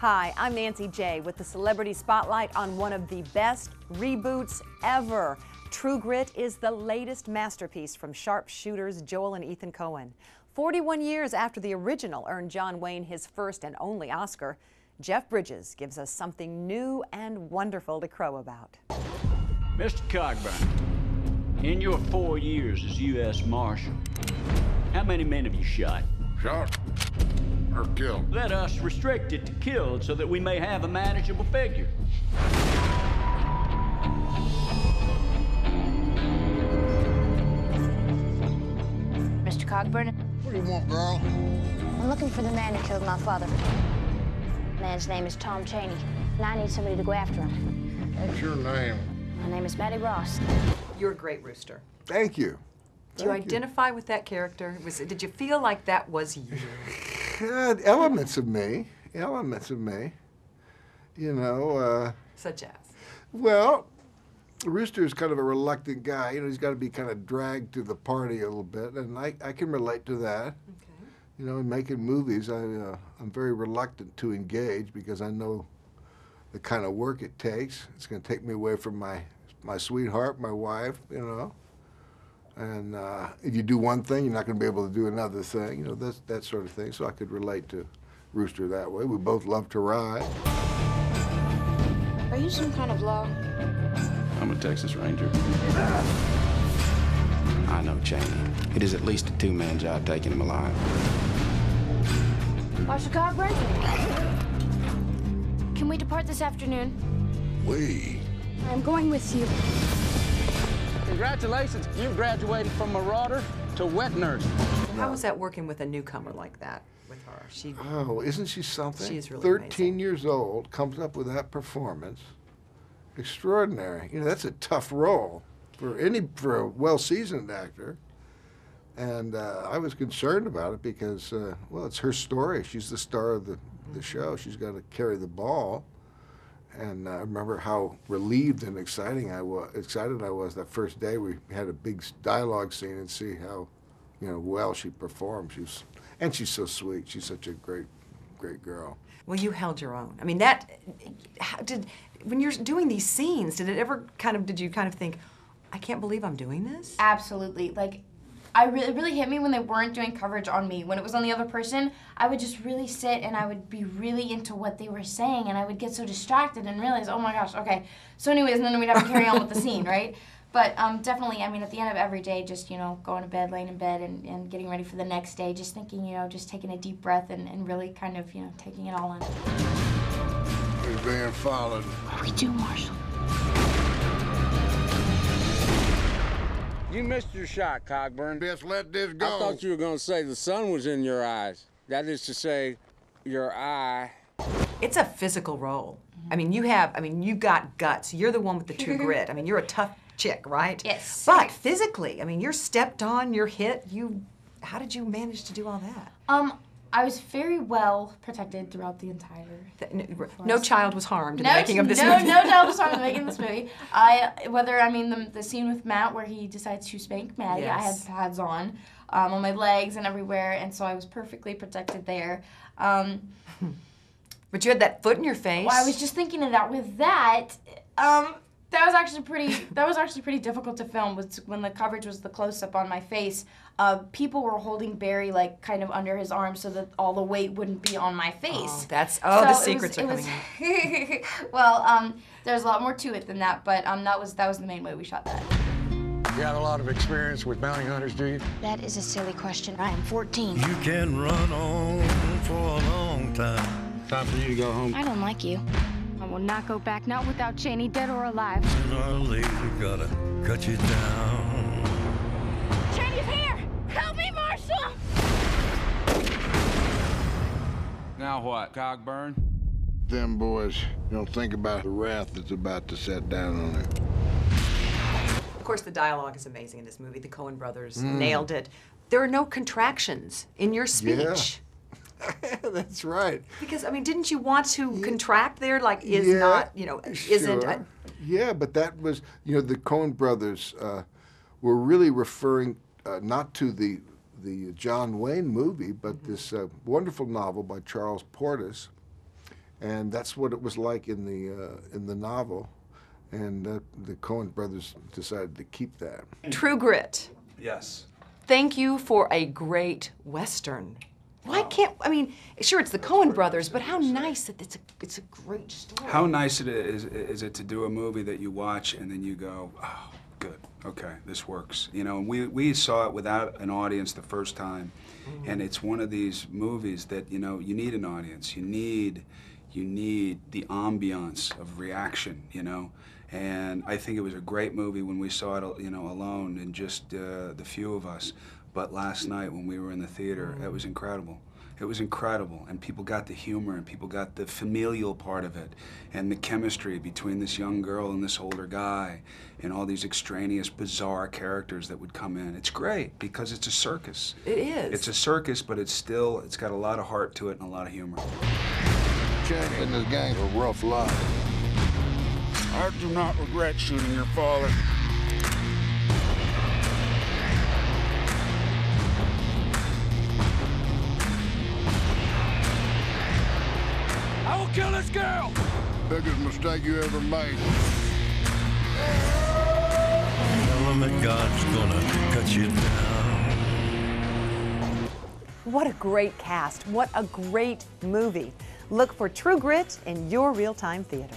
Hi, I'm Nancy J. with the Celebrity Spotlight on one of the best reboots ever. True Grit is the latest masterpiece from sharpshooters Joel and Ethan Coen. 41 years after the original earned John Wayne his first and only Oscar, Jeff Bridges gives us something new and wonderful to crow about. Mr. Cogburn, in your 4 years as U.S. Marshal, how many men have you shot? Shot or killed? Let us restrict it to killed so that we may have a manageable figure. Mr. Cogburn? What do you want, girl? I'm looking for the man who killed my father. The man's name is Tom Chaney, and I need somebody to go after him. What's your name? My name is Maddie Ross. You're a great rooster. Thank you. Do you identify with that character? Did you feel like that was you? Elements of me. Elements of me. You know. Such as? Well, Rooster is kind of a reluctant guy. You know, he's got to be kind of dragged to the party a little bit, and I can relate to that. Okay. You know, in making movies, I'm very reluctant to engage because I know the kind of work it takes. It's going to take me away from my sweetheart, my wife, you know. And if you do one thing, you're not going to be able to do another thing, you know, that sort of thing. So I could relate to Rooster that way. We both love to ride. Are you some kind of law? I'm a Texas Ranger. I know Chaney. It is at least a two-man job taking him alive. Marshal Cogburn? Can we depart this afternoon? We. I'm going with you. Congratulations, you've graduated from marauder to wet nurse. How was that working with a newcomer like that with her? Oh, isn't she something? She is really 13 amazing. years old, comes up with that performance. Extraordinary. You know, that's a tough role for a well-seasoned actor. And I was concerned about it because, well, it's her story. She's the star of the show. She's got to carry the ball. And I remember how relieved and excited I was that first day we had a big dialogue scene and see how, you know, well she performed. And she's so sweet. She's such a great girl. Well, you held your own. I mean, when you're doing these scenes, did you kind of think, I can't believe I'm doing this? Absolutely. Like, it really hit me when they weren't doing coverage on me. When it was on the other person, I would just really sit and I would be really into what they were saying, and I would get so distracted and realize, oh my gosh, okay. So anyways, and then we'd have to carry on with the scene, right? But definitely, I mean, at the end of every day, just, you know, going to bed, laying in bed, and getting ready for the next day, just thinking, you know, just taking a deep breath and really kind of, you know, taking it all in. We're being followed. What do we do, Marshal? You missed your shot, Cogburn. Just let this go. I thought you were going to say the sun was in your eyes. That is to say, your eye. It's a physical role. I mean, you've got guts. You're the one with the true grit. I mean, you're a tough chick, right? Yes. But physically, I mean, you're stepped on, you're hit. How did you manage to do all that? I was very well protected throughout the entire. No child was harmed in the making of this movie. No child was harmed in the making of this movie. The scene with Matt where he decides to spank Maddie, Yes. I had pads on my legs and everywhere, and so I was perfectly protected there. But you had that foot in your face. Well, I was just thinking of that. With that, that was actually pretty difficult to film. When the coverage was the close-up on my face, people were holding Barry like kind of under his arm so that all the weight wouldn't be on my face. The secrets are coming out. Well, there's a lot more to it than that, but that was the main way we shot that. You got a lot of experience with bounty hunters, do you? That is a silly question. I am 14. You can run on for a long time. Time for you to go home. I don't like you. I will not go back, not without Chaney, dead or alive. Sooner or later, gotta cut you down. Chaney's here! Help me, Marshal! Now what, Cogburn? Them boys don't think about the wrath that's about to set down on it. Of course, the dialogue is amazing in this movie. The Coen brothers nailed it. There are no contractions in your speech. Yeah. That's right. Because, I mean, didn't you want to contract there? Like, Sure. Yeah, but that was, you know, the Coen brothers were really referring not to the John Wayne movie, but this wonderful novel by Charles Portis. And that's what it was like in the novel. And the Coen brothers decided to keep that. True Grit. Yes. Thank you for a great Western. Why can't, I mean, sure, it's the Coen brothers, but how nice that it's a great story. How nice is it to do a movie that you watch and then you go, oh, good, okay, this works. You know, we saw it without an audience the first time, and it's one of these movies that, you know, you need an audience. You need the ambiance of reaction, you know. And I think it was a great movie when we saw it, you know, alone and just the few of us. But last night when we were in the theater, it was incredible. It was incredible, and people got the humor, and people got the familial part of it, and the chemistry between this young girl and this older guy, and all these extraneous, bizarre characters that would come in. It's great, because it's a circus. It is. It's a circus, but it's got a lot of heart to it and a lot of humor. Chaney and his gang a rough lot. I do not regret shooting your father. I will kill this girl! Biggest mistake you ever made. Tell him that God's gonna cut you down. What a great cast. What a great movie. Look for True Grit in your real-time theater.